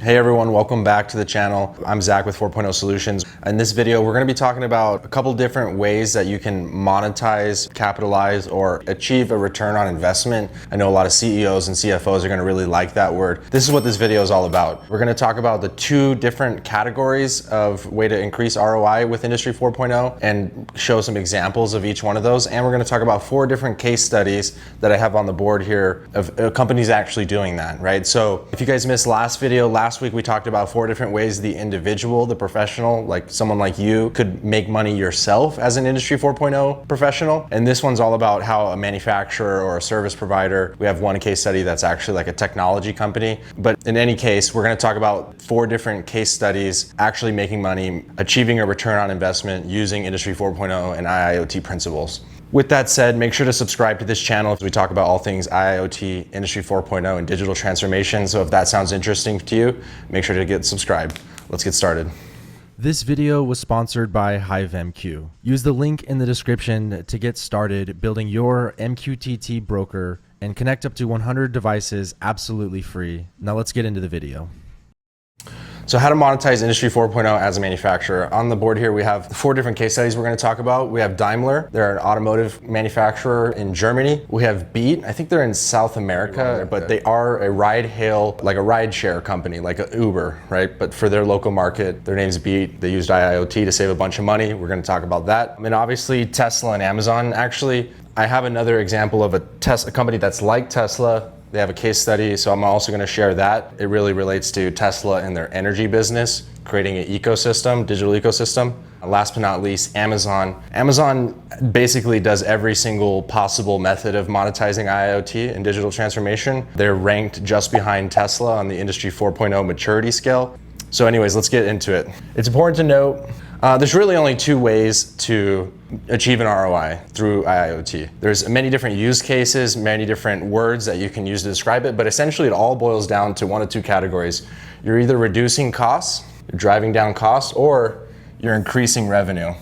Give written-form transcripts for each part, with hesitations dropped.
Hey everyone, welcome back to the channel. I'm Zach with 4.0 Solutions. In this video, we're going to be talking about a couple different ways that you can monetize, capitalize, or achieve a return on investment. I know a lot of CEOs and CFOs are going to really like that word. This is what this video is all about. We're going to talk about the two different categories of way to increase ROI with Industry 4.0 and show some examples of each one of those. And we're going to talk about 4 different case studies that I have on the board here of companies actually doing that, right? So if you guys missed last week we talked about 4 different ways the individual, the professional, like someone like you, could make money yourself as an Industry 4.0 professional. And this one's all about how a manufacturer or a service provider, we have one case study that's actually like a technology company. But in any case, we're going to talk about 4 different case studies actually making money, achieving a return on investment using Industry 4.0 and IIoT principles. With that said, make sure to subscribe to this channel as we talk about all things IIoT, Industry 4.0, and digital transformation. So if that sounds interesting to you, make sure to get subscribed. Let's get started. This video was sponsored by HiveMQ. Use the link in the description to get started building your MQTT broker and connect up to 100 devices absolutely free. Now let's get into the video. So how to monetize Industry 4.0 as a manufacturer. On the board here, we have 4 different case studies we're going to talk about. We have Daimler, they're an automotive manufacturer in Germany. We have Beat, I think they're in South America, but they are a ride hail, like a ride share company, like an Uber, right? But for their local market, their name's Beat. They used IIoT to save a bunch of money. We're going to talk about that. And obviously Tesla and Amazon. Actually, I have another example of a company that's like Tesla. They have a case study, so I'm also going to share that. It really relates to Tesla and their energy business, creating an ecosystem, digital ecosystem. Last but not least, Amazon. Amazon basically does every single possible method of monetizing IIoT and digital transformation. They're ranked just behind Tesla on the Industry 4.0 maturity scale. So anyways, let's get into it. It's important to note, there's really only 2 ways to achieve an ROI through IIoT. There's many different use cases, many different words that you can use to describe it, but essentially it all boils down to 1 of 2 categories. You're either reducing costs, you're driving down costs, or you're increasing revenue.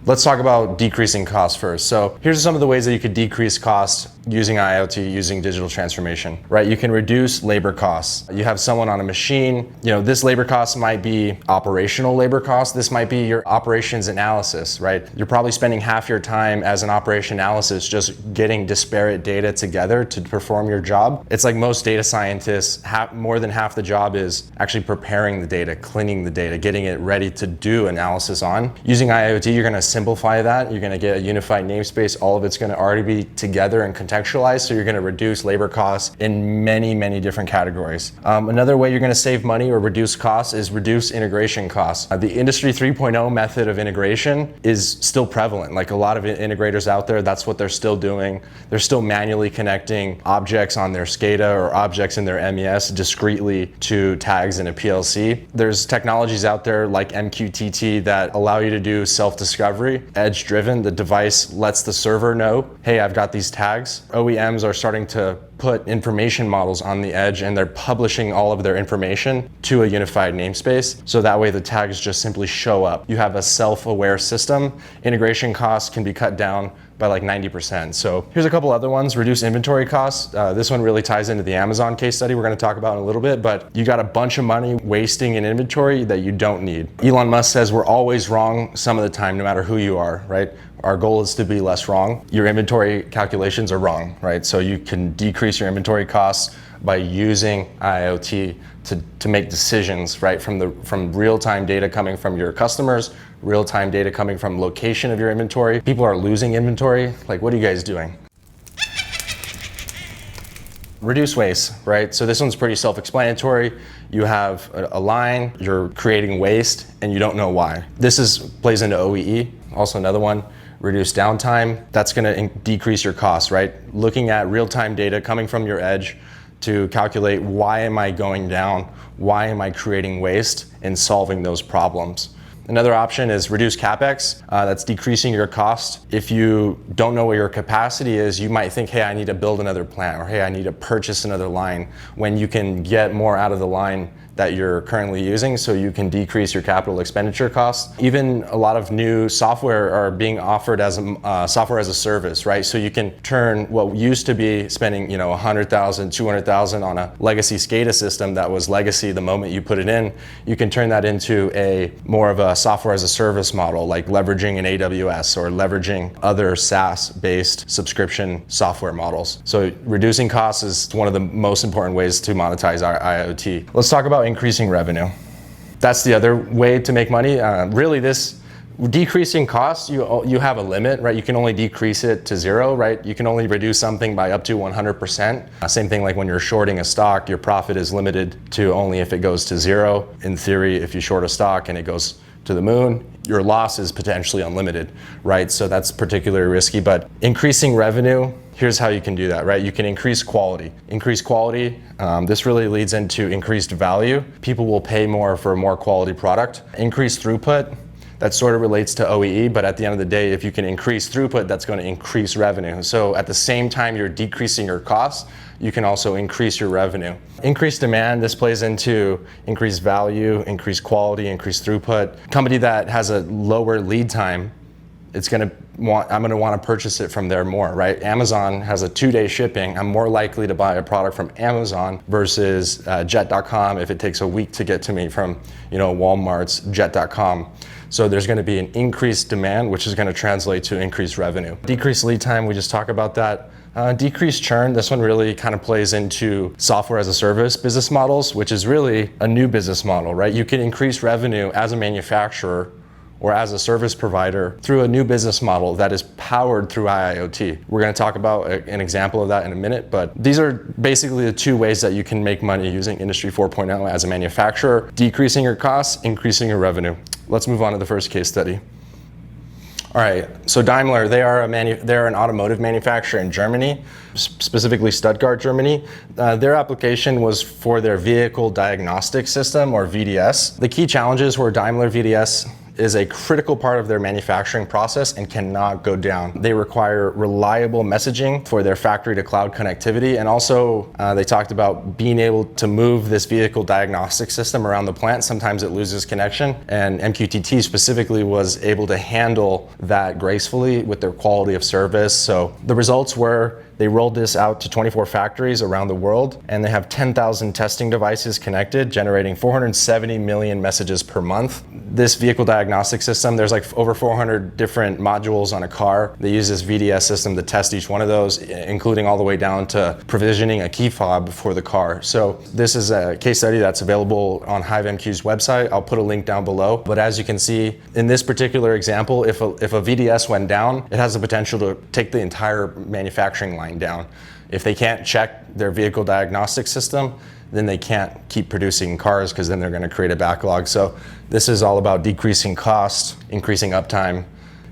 Let's talk about decreasing costs first. So here's some of the ways that you could decrease costs using IoT, using digital transformation, right? You can reduce labor costs. You have someone on a machine, this labor cost might be operational labor costs. This might be your operations analysis, right? You're probably spending half your time as an operation analysis just getting disparate data together to perform your job. It's like most data scientists, more than half the job is actually preparing the data, cleaning the data, getting it ready to do analysis on. Using IoT, you're gonna simplify that. You're going to get a unified namespace. All of it's going to already be together and contextualized. So you're going to reduce labor costs in many, many different categories. Another way you're going to save money or reduce costs is reduce integration costs. The Industry 3.0 method of integration is still prevalent. Like a lot of integrators out there, that's what they're still doing. They're still manually connecting objects on their SCADA or objects in their MES discretely to tags in a PLC. There's technologies out there like MQTT that allow you to do self-discovery. Edge driven, the device lets the server know, hey, I've got these tags. OEMs are starting to put information models on the edge and they're publishing all of their information to a unified namespace. So that way the tags just simply show up. You have a self-aware system. Integration costs can be cut down by like 90%. So here's a couple other ones. Reduce inventory costs. This one really ties into the Amazon case study we're going to talk about in a little bit, but you got a bunch of money wasting in inventory that you don't need. Elon Musk says we're always wrong some of the time, no matter who you are, right? Our goal is to be less wrong. Your inventory calculations are wrong, right? So you can decrease your inventory costs by using IoT to make decisions, right? From real-time data coming from your customers, real-time data coming from location of your inventory. People are losing inventory. Like, what are you guys doing? Reduce waste, right? So this one's pretty self-explanatory. You have a line, you're creating waste, and you don't know why. This plays into OEE. Also another one, reduce downtime. That's gonna decrease your costs, right? Looking at real-time data coming from your edge to calculate why am I going down? Why am I creating waste and solving those problems? Another option is reduce CapEx. That's decreasing your cost. If you don't know what your capacity is, you might think, hey, I need to build another plant, or hey, I need to purchase another line, when you can get more out of the line that you're currently using so you can decrease your capital expenditure costs. Even a lot of new software are being offered as a software as a service, right? So you can turn what used to be spending, $100,000, $200,000 on a legacy SCADA system that was legacy the moment you put it in, you can turn that into a more of a software as a service model, like leveraging an AWS or leveraging other SaaS-based subscription software models. So reducing costs is one of the most important ways to monetize our IoT. Let's talk about increasing revenue. That's the other way to make money. Really, this decreasing costs, you have a limit, right? You can only decrease it to zero, right? You can only reduce something by up to 100%. Same thing like when you're shorting a stock, your profit is limited to only if it goes to zero. In theory, if you short a stock and it goes to the moon, your loss is potentially unlimited, right? So that's particularly risky, but increasing revenue, here's how you can do that, right? You can increase quality. Increase quality, this really leads into increased value. People will pay more for a more quality product. Increase throughput, that sort of relates to OEE, but at the end of the day, if you can increase throughput, that's going to increase revenue. So at the same time you're decreasing your costs, you can also increase your revenue. Increased demand, this plays into increased value, increased quality, increased throughput. Company that has a lower lead time, I'm going to want to purchase it from there more, right? Amazon has a 2-day shipping. I'm more likely to buy a product from Amazon versus jet.com if it takes a week to get to me from Walmart's jet.com. So there's going to be an increased demand, which is going to translate to increased revenue. Decreased lead time, we just talked about that. Decreased churn, this one really kind of plays into software as a service business models, which is really a new business model, right? You can increase revenue as a manufacturer or as a service provider through a new business model that is powered through IIoT. We're going to talk about an example of that in a minute, but these are basically the two ways that you can make money using Industry 4.0 as a manufacturer: decreasing your costs, increasing your revenue. Let's move on to the first case study. All right, so Daimler, they're an automotive manufacturer in Germany, specifically Stuttgart, Germany. Their application was for their vehicle diagnostic system, or VDS. The key challenges were Daimler VDS is a critical part of their manufacturing process and cannot go down. They require reliable messaging for their factory to cloud connectivity, and also they talked about being able to move this vehicle diagnostic system around the plant. Sometimes it loses connection, and MQTT specifically was able to handle that gracefully with their quality of service. So the results were they rolled this out to 24 factories around the world, and they have 10,000 testing devices connected, generating 470 million messages per month. This vehicle diagnostic system, there's like over 400 different modules on a car. They use this VDS system to test each one of those, including all the way down to provisioning a key fob for the car. So this is a case study that's available on HiveMQ's website. I'll put a link down below. But as you can see, in this particular example, if a VDS went down, it has the potential to take the entire manufacturing line down. If they can't check their vehicle diagnostic system, then they can't keep producing cars, because then they're going to create a backlog. So this is all about decreasing cost, increasing uptime.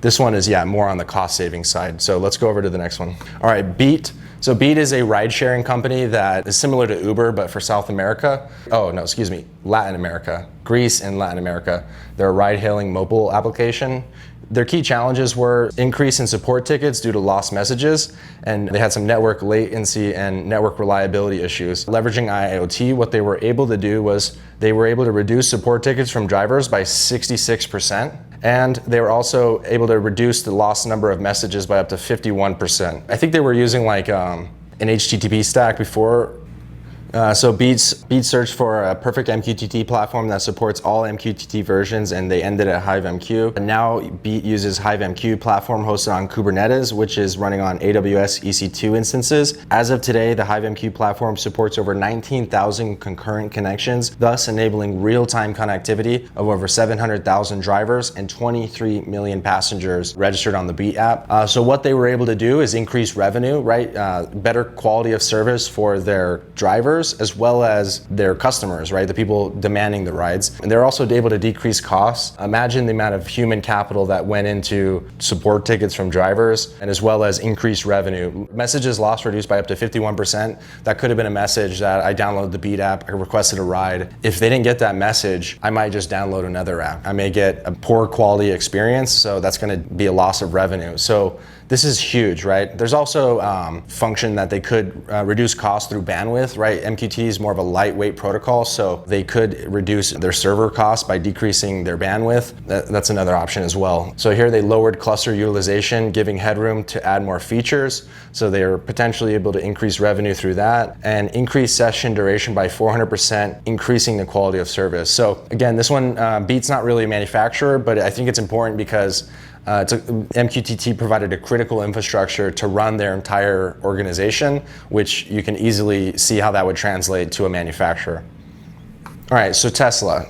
This one is, more on the cost saving side. So let's go over to the next one. All right, Beat. So Beat is a ride sharing company that is similar to Uber, but for South America. Latin America, Greece and Latin America. They're a ride hailing mobile application. Their key challenges were increase in support tickets due to lost messages, and they had some network latency and network reliability issues. Leveraging IIoT, what they were able to do was they were able to reduce support tickets from drivers by 66%, and they were also able to reduce the lost number of messages by up to 51%. I think they were using like an HTTP stack before. So Beat searched for a perfect MQTT platform that supports all MQTT versions, and they ended at HiveMQ. And now Beat uses HiveMQ platform hosted on Kubernetes, which is running on AWS EC2 instances. As of today, the HiveMQ platform supports over 19,000 concurrent connections, thus enabling real-time connectivity of over 700,000 drivers and 23 million passengers registered on the Beat app. So what they were able to do is increase revenue, right? Better quality of service for their drivers, as well as their customers, right? The people demanding the rides. And they're also able to decrease costs. Imagine the amount of human capital that went into support tickets from drivers, and as well as increased revenue. Messages lost reduced by up to 51%. That could have been a message that I downloaded the Beat app, I requested a ride. If they didn't get that message, I might just download another app. I may get a poor quality experience, so that's gonna be a loss of revenue. So This is huge, right? There's also function that they could reduce costs through bandwidth, right? MQTT is more of a lightweight protocol, so they could reduce their server costs by decreasing their bandwidth. That's another option as well. So here they lowered cluster utilization, giving headroom to add more features. So they are potentially able to increase revenue through that and increase session duration by 400%, increasing the quality of service. So again, this one, Beat's not really a manufacturer, but I think it's important because MQTT provided a critical infrastructure to run their entire organization, which you can easily see how that would translate to a manufacturer. All right, so Tesla.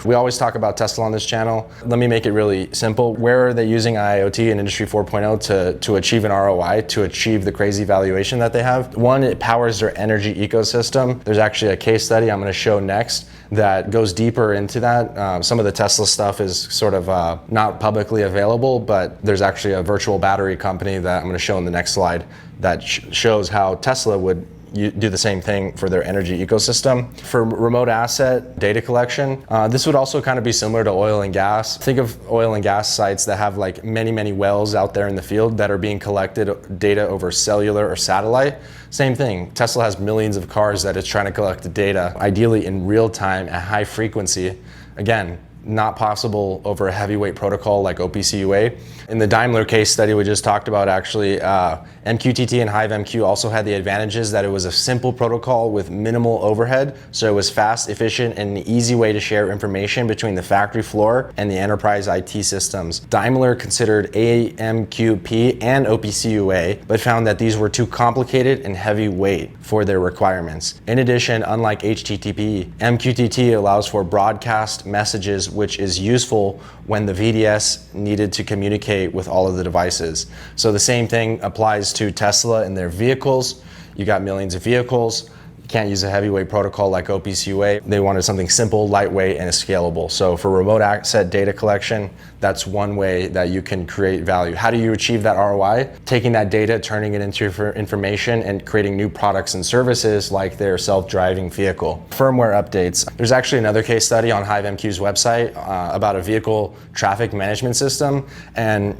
We always talk about Tesla on this channel. Let me make it really simple. Where are they using IIoT and Industry 4.0 to achieve an ROI, to achieve the crazy valuation that they have? One, it powers their energy ecosystem. There's actually a case study I'm going to show next that goes deeper into that. Some of the Tesla stuff is sort of not publicly available, but there's actually a virtual battery company that I'm going to show in the next slide that shows how Tesla would do the same thing for their energy ecosystem. For remote asset data collection, this would also kind of be similar to oil and gas. Think of oil and gas sites that have like many wells out there in the field that are being collected data over cellular or satellite. Same thing, Tesla has millions of cars that it's trying to collect the data, ideally in real time at high frequency. Again, not possible over a heavyweight protocol like OPC UA. In the Daimler case study we just talked about, actually, MQTT and HiveMQ also had the advantages that it was a simple protocol with minimal overhead, so it was fast, efficient, and an easy way to share information between the factory floor and the enterprise IT systems. Daimler considered AMQP and OPC UA, but found that these were too complicated and heavyweight for their requirements. In addition, unlike HTTP, MQTT allows for broadcast messages, which is useful when the VDS needed to communicate with all of the devices. So the same thing applies to Tesla and their vehicles. You got millions of vehicles. You can't use a heavyweight protocol like OPC UA. They wanted something simple, lightweight, and scalable. So for remote asset data collection, that's one way that you can create value. How do you achieve that ROI? Taking that data, turning it into information, and creating new products and services like their self-driving vehicle. Firmware updates. There's actually another case study on HiveMQ's website about a vehicle traffic management system. And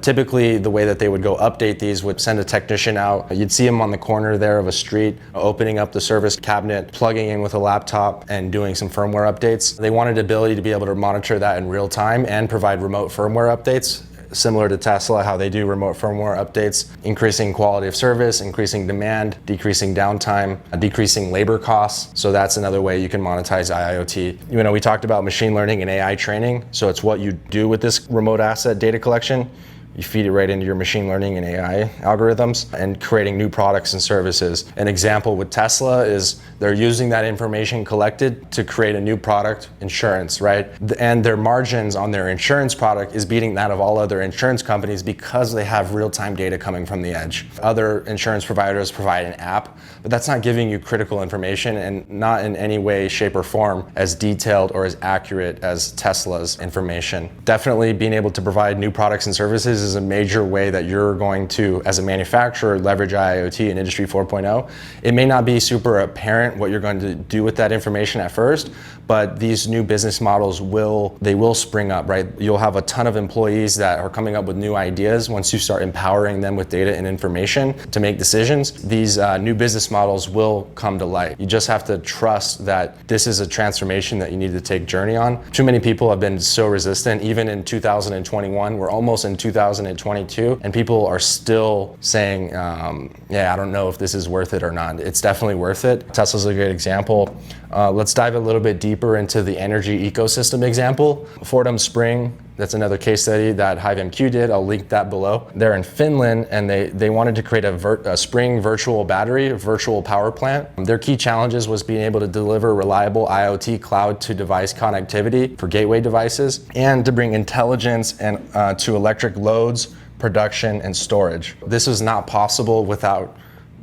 typically the way that they would go update these would send a technician out. You'd see him on the corner there of a street, opening up the service cabinet, plugging in with a laptop, and doing some firmware updates. They wanted the ability to be able to monitor that in real time and provide remote firmware updates, similar to Tesla, how they do remote firmware updates, increasing quality of service, increasing demand, decreasing downtime, decreasing labor costs. So that's another way you can monetize IIoT. We talked about machine learning and AI training. So it's what you do with this remote asset data collection. You feed it right into your machine learning and AI algorithms and creating new products and services. An example with Tesla is they're using that information collected to create a new product, insurance, right? And their margins on their insurance product is beating that of all other insurance companies because they have real-time data coming from the edge. Other insurance providers provide an app, but that's not giving you critical information and not in any way, shape, or form as detailed or as accurate as Tesla's information. Definitely being able to provide new products and services is a major way that you're going to, as a manufacturer, leverage IIoT and Industry 4.0. It may not be super apparent what you're going to do with that information at first, but these new business models will spring up, right? You'll have a ton of employees that are coming up with new ideas once you start empowering them with data and information to make decisions. These new business models will come to light. You just have to trust that this is a transformation that you need to take journey on. Too many people have been so resistant, even in 2021, we're almost in 2022, and people are still saying, yeah, I don't know if this is worth it or not. It's definitely worth it. Tesla's a great example. Let's dive a little bit deeper into the energy ecosystem example. Fortum Spring, that's another case study that HiveMQ did. I'll link that below. They're in Finland, and they wanted to create a Spring virtual battery, a virtual power plant. Their key challenges was being able to deliver reliable IoT cloud-to-device connectivity for gateway devices and to bring intelligence and to electric loads, production, and storage. This is not possible without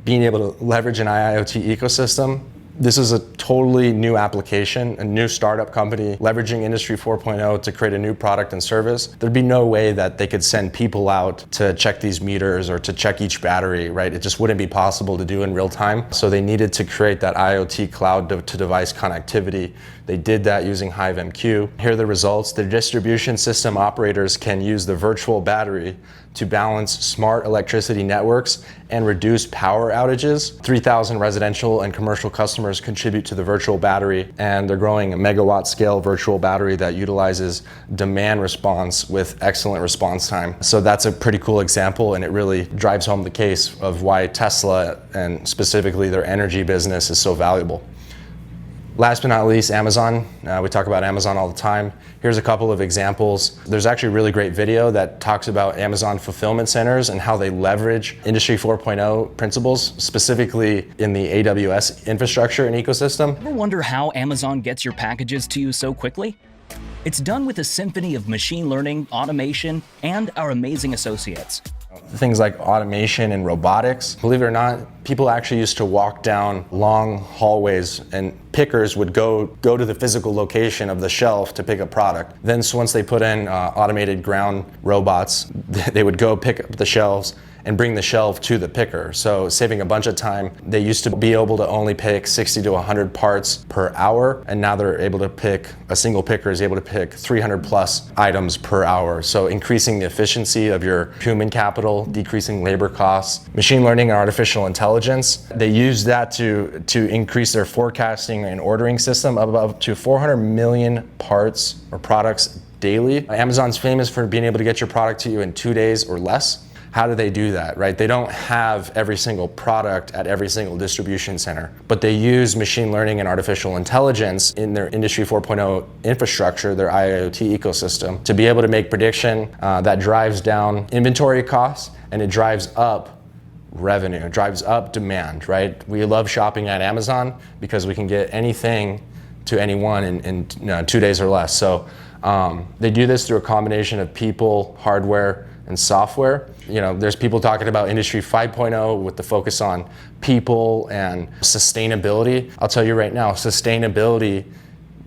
being able to leverage an IIoT ecosystem. This is a totally new application, a new startup company leveraging Industry 4.0 to create a new product and service. There'd be no way that they could send people out to check these meters or to check each battery, right? It just wouldn't be possible to do in real time. So they needed to create that IoT cloud-to-device connectivity. They did that using HiveMQ. Here are the results. The distribution system operators can use the virtual battery to balance smart electricity networks and reduce power outages. 3,000 residential and commercial customers contribute to the virtual battery, and they're growing a megawatt scale virtual battery that utilizes demand response with excellent response time. So that's a pretty cool example, and it really drives home the case of why Tesla and specifically their energy business is so valuable. Last but not least, Amazon. We talk about Amazon all the time. Here's a couple of examples. There's actually a really great video that talks about Amazon fulfillment centers and how they leverage Industry 4.0 principles, specifically in the AWS infrastructure and ecosystem. Ever wonder how Amazon gets your packages to you so quickly? It's done with a symphony of machine learning, automation, and our amazing associates. Things like automation and robotics. Believe it or not, people actually used to walk down long hallways and pickers would go to the physical location of the shelf to pick a product. Then so once they put in automated ground robots, they would go pick up the shelves and bring the shelf to the picker. So saving a bunch of time. They used to be able to only pick 60 to 100 parts per hour, and now they're able to pick, a single picker is able to pick 300 plus items per hour. So increasing the efficiency of your human capital, decreasing labor costs. Machine learning and artificial intelligence, they use that to increase their forecasting and ordering system of up to 400 million parts or products daily. Amazon's famous for being able to get your product to you in 2 days or less. How do they do that, right? They don't have every single product at every single distribution center, but they use machine learning and artificial intelligence in their Industry 4.0 infrastructure, their IIoT ecosystem, to be able to make prediction that drives down inventory costs and it drives up revenue, it drives up demand, right? We love shopping at Amazon because we can get anything to anyone in 2 days or less. So they do this through a combination of people, hardware, and software. You know, there's people talking about Industry 5.0 with the focus on people and sustainability. I'll tell you right now, sustainability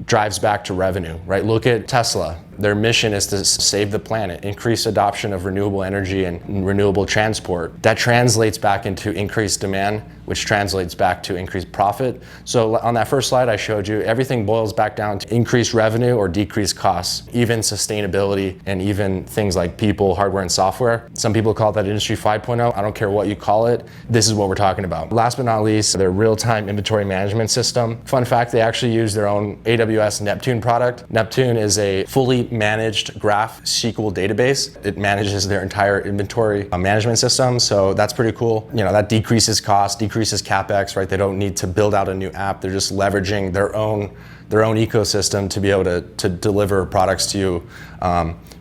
drives back to revenue, right? Look at Tesla. Their mission is to save the planet, increase adoption of renewable energy and renewable transport. That translates back into increased demand, which translates back to increased profit. So on that first slide I showed you, everything boils back down to increased revenue or decreased costs, even sustainability and even things like people, hardware, and software. Some people call that Industry 5.0. I don't care what you call it. This is what we're talking about. Last but not least, their real-time inventory management system. Fun fact, they actually use their own AWS Neptune product. Neptune is a fully managed graph SQL database. It manages their entire inventory management system, so that's pretty cool. You know, that decreases cost, decreases CapEx, right? They don't need to build out a new app. They're just leveraging their own ecosystem to be able to deliver products to you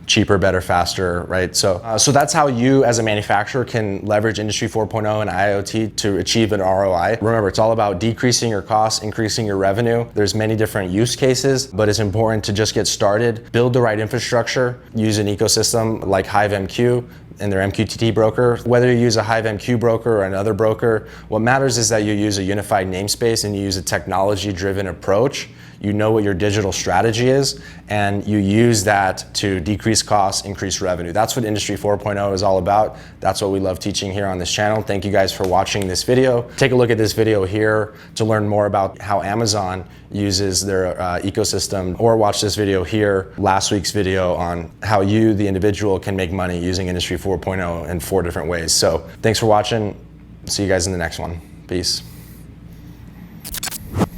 cheaper, better, faster, right? So that's how you as a manufacturer can leverage Industry 4.0 and IoT to achieve an ROI. Remember, it's all about decreasing your costs, increasing your revenue. There's many different use cases, but it's important to just get started, build the right infrastructure, use an ecosystem like HiveMQ and their MQTT broker. Whether you use a HiveMQ broker or another broker, what matters is that you use a unified namespace and you use a technology-driven approach. You know what your digital strategy is, and you use that to decrease costs, increase revenue. That's what Industry 4.0 is all about. That's what we love teaching here on this channel. Thank you guys for watching this video. Take a look at this video here to learn more about how Amazon uses their ecosystem, or watch this video here, last week's video on how you, the individual, can make money using Industry 4.0 in 4 different ways. So thanks for watching. See you guys in the next one. Peace.